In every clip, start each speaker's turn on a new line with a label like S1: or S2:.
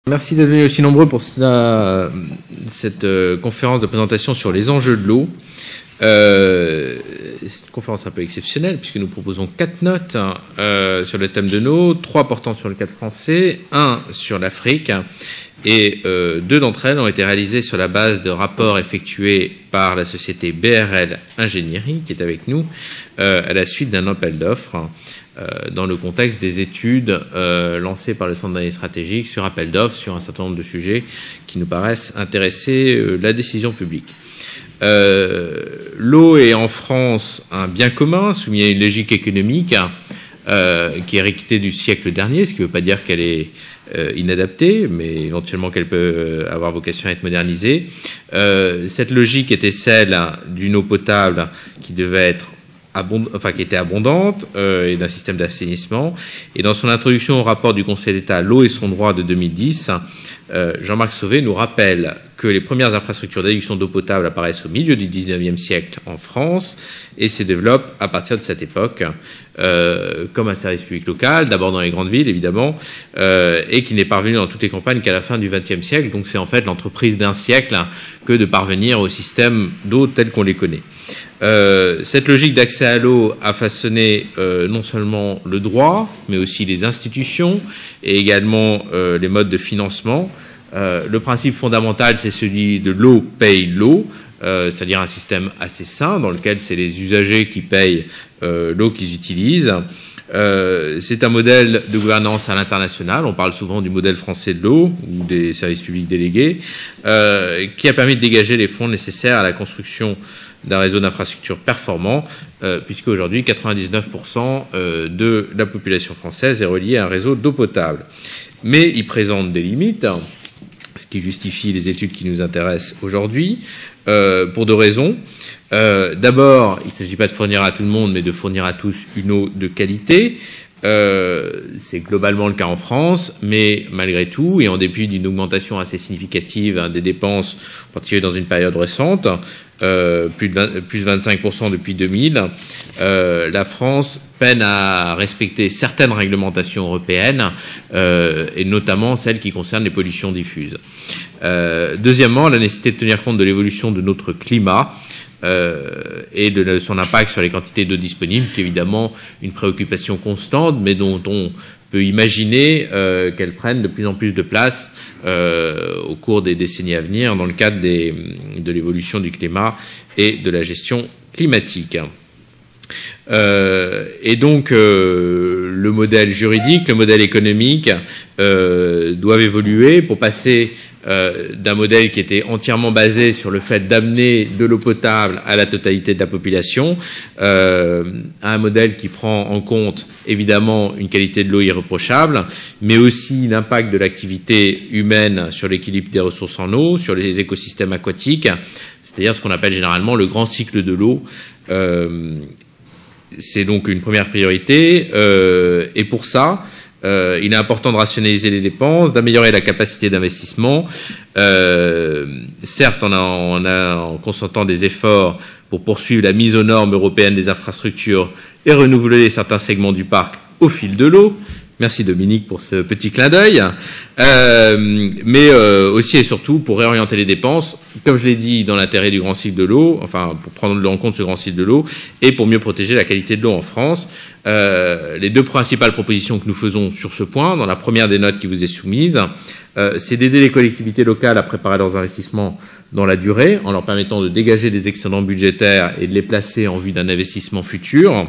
S1: Merci d'être venus aussi nombreux pour cette conférence de présentation sur les enjeux de l'eau. C'est une conférence un peu exceptionnelle puisque nous proposons 4 notes sur le thème de l'eau, 3 portant sur le cadre français, 1 sur l'Afrique et 2 d'entre elles ont été réalisées sur la base de rapports effectués par la société BRL Ingénierie qui est avec nous à la suite d'un appel d'offres dans le contexte des études lancées par le Centre d'analyse stratégique sur appel d'offres sur un certain nombre de sujets qui nous paraissent intéresser la décision publique. L'eau est en France un bien commun soumis à une logique économique qui est héritée du siècle dernier, ce qui ne veut pas dire qu'elle est inadaptée, mais éventuellement qu'elle peut avoir vocation à être modernisée. Cette logique était celle d'une eau potable qui devait être qui était abondante et d'un système d'assainissement. Et dans son introduction au rapport du Conseil d'État L'eau et son droit de 2010, Jean-Marc Sauvé nous rappelle que les premières infrastructures d'adduction d'eau potable apparaissent au milieu du XIXe siècle en France et se développent à partir de cette époque comme un service public local, d'abord dans les grandes villes évidemment, et qui n'est parvenu dans toutes les campagnes qu'à la fin du XXe siècle. Donc c'est en fait l'entreprise d'un siècle que de parvenir au système d'eau tel qu'on les connaît. Cette logique d'accès à l'eau a façonné non seulement le droit, mais aussi les institutions et également les modes de financement. Le principe fondamental, c'est celui de l'eau paye l'eau, c'est-à-dire un système assez sain dans lequel c'est les usagers qui payent l'eau qu'ils utilisent. C'est un modèle de gouvernance à l'international. On parle souvent du modèle français de l'eau ou des services publics délégués, qui a permis de dégager les fonds nécessaires à la construction d'un réseau d'infrastructures performant, puisque aujourd'hui 99% de la population française est reliée à un réseau d'eau potable. Mais il présente des limites, ce qui justifie les études qui nous intéressent aujourd'hui, pour 2 raisons. D'abord, il ne s'agit pas de fournir à tout le monde, mais de fournir à tous une eau de qualité. C'est globalement le cas en France, mais malgré tout, et en dépit d'une augmentation assez significative des dépenses, en particulier dans une période récente, plus 25% depuis 2000, la France peine à respecter certaines réglementations européennes, et notamment celles qui concernent les pollutions diffuses. Deuxièmement, la nécessité de tenir compte de l'évolution de notre climat, et de son impact sur les quantités d'eau disponibles, qui est évidemment une préoccupation constante, mais dont on peut imaginer qu'elles prennent de plus en plus de place au cours des décennies à venir dans le cadre de l'évolution du climat et de la gestion climatique. Et donc le modèle juridique, le modèle économique doivent évoluer pour passer d'un modèle qui était entièrement basé sur le fait d'amener de l'eau potable à la totalité de la population, à un modèle qui prend en compte évidemment une qualité de l'eau irréprochable, mais aussi l'impact de l'activité humaine sur l'équilibre des ressources en eau, sur les écosystèmes aquatiques, c'est-à-dire ce qu'on appelle généralement le grand cycle de l'eau. C'est donc une première priorité, et pour ça, il est important de rationaliser les dépenses, d'améliorer la capacité d'investissement, certes en consentant des efforts pour poursuivre la mise aux normes européennes des infrastructures et renouveler certains segments du parc au fil de l'eau. Merci Dominique pour ce petit clin d'œil, mais aussi et surtout pour réorienter les dépenses, comme je l'ai dit, dans l'intérêt du grand cycle de l'eau, enfin pour prendre en compte ce grand cycle de l'eau et pour mieux protéger la qualité de l'eau en France. Les 2 principales propositions que nous faisons sur ce point, dans la première des notes qui vous est soumise, c'est d'aider les collectivités locales à préparer leurs investissements dans la durée, en leur permettant de dégager des excédents budgétaires et de les placer en vue d'un investissement futur.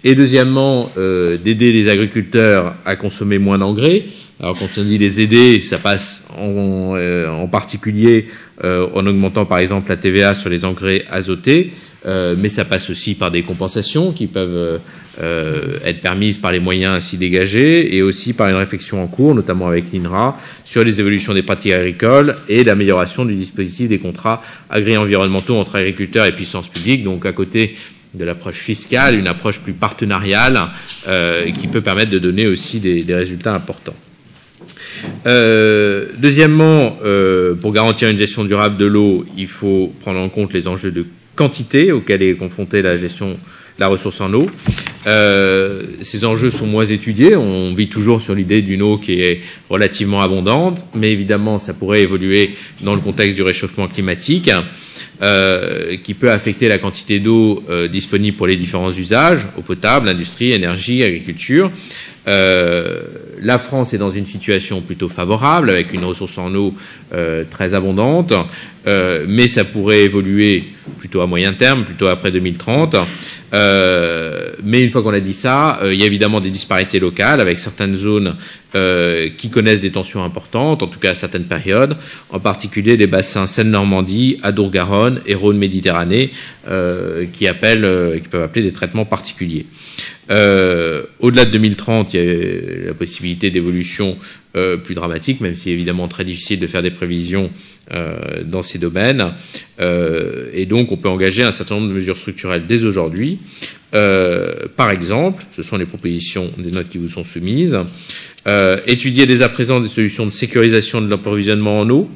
S1: Et deuxièmement, d'aider les agriculteurs à consommer moins d'engrais. Alors quand on dit les aider, ça passe en particulier en augmentant par exemple la TVA sur les engrais azotés, mais ça passe aussi par des compensations qui peuvent être permises par les moyens ainsi dégagés et aussi par une réflexion en cours, notamment avec l'INRA, sur les évolutions des pratiques agricoles et l'amélioration du dispositif des contrats agri-environnementaux entre agriculteurs et puissances publiques. Donc à côté de l'approche fiscale, une approche plus partenariale qui peut permettre de donner aussi des résultats importants. Deuxièmement, pour garantir une gestion durable de l'eau, il faut prendre en compte les enjeux de quantité auxquels est confrontée la gestion de la ressource en eau. Ces enjeux sont moins étudiés. On vit toujours sur l'idée d'une eau qui est relativement abondante, mais évidemment, ça pourrait évoluer dans le contexte du réchauffement climatique, qui peut affecter la quantité d'eau disponible pour les différents usages, eau potable, industrie, énergie, agriculture. La France est dans une situation plutôt favorable, avec une ressource en eau très abondante, mais ça pourrait évoluer plutôt à moyen terme, plutôt après 2030. Mais une fois qu'on a dit ça, il y a évidemment des disparités locales, avec certaines zones qui connaissent des tensions importantes, en tout cas à certaines périodes, en particulier les bassins Seine-Normandie, Adour-Garonne et Rhône-Méditerranée, qui peuvent appeler des traitements particuliers. Au-delà de 2030, il y a la possibilité d'évolution plus dramatique, même si évidemment très difficile de faire des prévisions dans ces domaines. Et donc, on peut engager un certain nombre de mesures structurelles dès aujourd'hui. Par exemple, ce sont les propositions des notes qui vous sont soumises. Étudier dès à présent des solutions de sécurisation de l'approvisionnement en eau,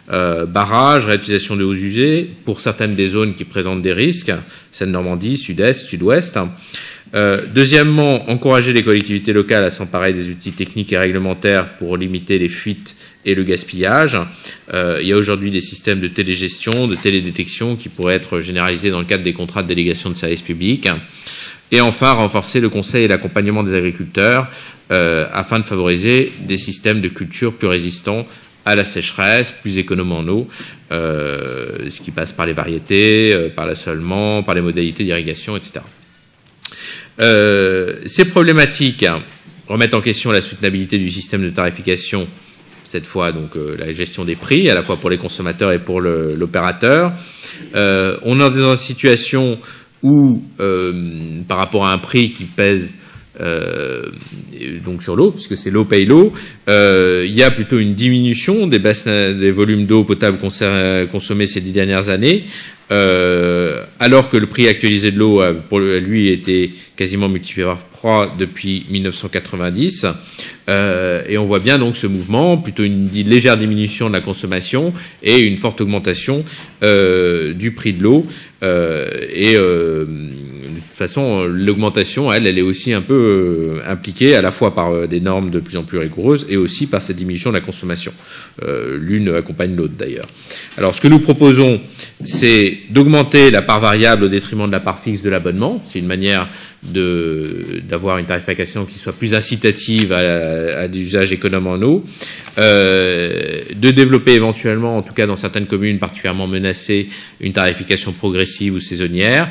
S1: barrages, réutilisation de eaux usées, pour certaines des zones qui présentent des risques, Seine-Normandie, Sud-Est, Sud-Ouest. Deuxièmement, encourager les collectivités locales à s'emparer des outils techniques et réglementaires pour limiter les fuites et le gaspillage. Il y a aujourd'hui des systèmes de télégestion, de télédétection qui pourraient être généralisés dans le cadre des contrats de délégation de services publics. Et enfin, renforcer le conseil et l'accompagnement des agriculteurs afin de favoriser des systèmes de culture plus résistants à la sécheresse, plus économes en eau, ce qui passe par les variétés, par l'assolement, par les modalités d'irrigation, etc. Ces problématiques remettent en question la soutenabilité du système de tarification, cette fois donc la gestion des prix, à la fois pour les consommateurs et pour l'opérateur. On est dans une situation où, par rapport à un prix qui pèse donc sur l'eau, puisque c'est l'eau paye l'eau, il y a plutôt une diminution des volumes d'eau potable consommés ces 10 dernières années, alors que le prix actualisé de l'eau pour lui était quasiment multiplié par 3 depuis 1990, et on voit bien donc ce mouvement, plutôt une légère diminution de la consommation et une forte augmentation du prix de l'eau, de toute façon, l'augmentation, elle est aussi un peu impliquée à la fois par des normes de plus en plus rigoureuses et aussi par cette diminution de la consommation. L'une accompagne l'autre d'ailleurs. Alors, ce que nous proposons, c'est d'augmenter la part variable au détriment de la part fixe de l'abonnement. C'est une manière d'avoir une tarification qui soit plus incitative à des usages économes en eau, de développer éventuellement, en tout cas dans certaines communes particulièrement menacées, une tarification progressive ou saisonnière,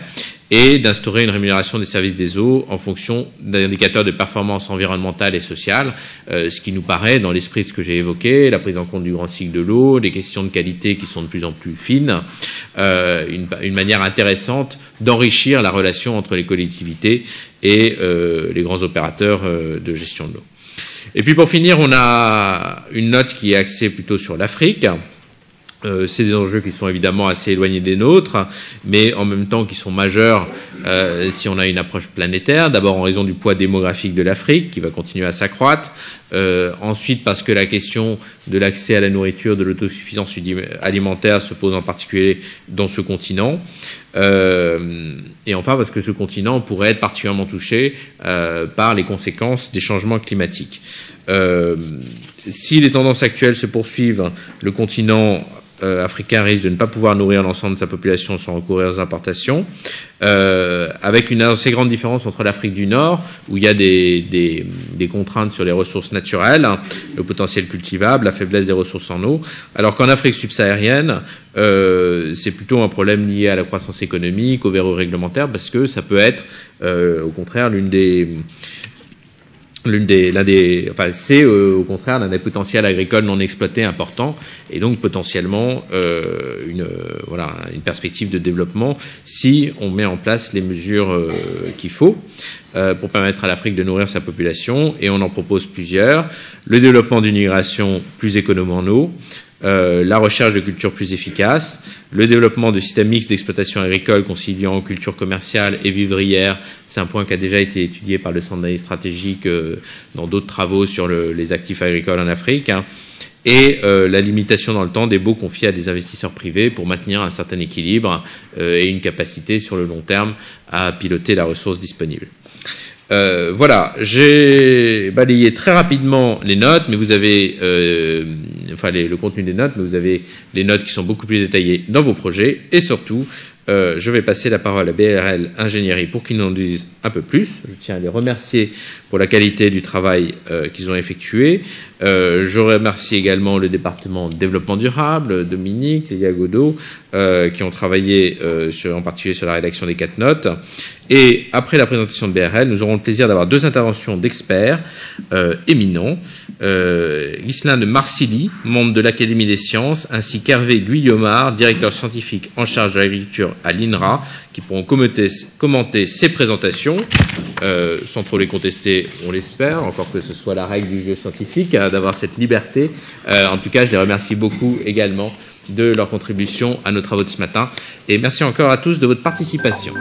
S1: et d'instaurer une rémunération des services des eaux en fonction d'indicateurs de performance environnementale et sociale, ce qui nous paraît, dans l'esprit de ce que j'ai évoqué, la prise en compte du grand cycle de l'eau, des questions de qualité qui sont de plus en plus fines, une manière intéressante d'enrichir la relation entre les collectivités et les grands opérateurs de gestion de l'eau. Et puis pour finir, on a une note qui est axée plutôt sur l'Afrique. C'est des enjeux qui sont évidemment assez éloignés des nôtres, mais en même temps qui sont majeurs si on a une approche planétaire. D'abord en raison du poids démographique de l'Afrique, qui va continuer à s'accroître. Ensuite parce que la question de l'accès à la nourriture, de l'autosuffisance alimentaire se pose en particulier dans ce continent. Et enfin parce que ce continent pourrait être particulièrement touché par les conséquences des changements climatiques. Si les tendances actuelles se poursuivent, le continent africain risque de ne pas pouvoir nourrir l'ensemble de sa population sans recourir aux importations, avec une assez grande différence entre l'Afrique du Nord, où il y a des contraintes sur les ressources naturelles, le potentiel cultivable, la faiblesse des ressources en eau, alors qu'en Afrique subsaharienne, c'est plutôt un problème lié à la croissance économique, aux verrous réglementaires, parce que ça peut être, au contraire, c'est au contraire l'un des potentiels agricoles non exploités importants, et donc potentiellement une perspective de développement si on met en place les mesures qu'il faut pour permettre à l'Afrique de nourrir sa population, et on en propose plusieurs. Le développement d'une migration plus économe en eau, la recherche de cultures plus efficaces, le développement de systèmes mixtes d'exploitation agricole conciliant culture commerciale et vivrière. C'est un point qui a déjà été étudié par le Centre d'analyse stratégique dans d'autres travaux sur les actifs agricoles en Afrique. Et la limitation dans le temps des baux confiés à des investisseurs privés pour maintenir un certain équilibre et une capacité sur le long terme à piloter la ressource disponible. Voilà, j'ai balayé très rapidement les notes, mais vous avez, le contenu des notes, mais vous avez les notes qui sont beaucoup plus détaillées dans vos projets, et surtout, je vais passer la parole à BRL Ingénierie pour qu'ils nous en disent un peu plus. Je tiens à les remercier pour la qualité du travail qu'ils ont effectué. Je remercie également le département de développement durable, Dominique, Léa Godot, qui ont travaillé en particulier sur la rédaction des 4 notes. Et après la présentation de BRL, nous aurons le plaisir d'avoir 2 interventions d'experts éminents. Ghislain de Marcilly, membre de l'Académie des sciences, ainsi qu'Hervé Guillomard, directeur scientifique en charge de l'agriculture à l'INRA, qui pourront commenter ces présentations, sans trop les contester, on l'espère, encore que ce soit la règle du jeu scientifique, d'avoir cette liberté. En tout cas, je les remercie beaucoup également de leur contribution à nos travaux de ce matin. Et merci encore à tous de votre participation.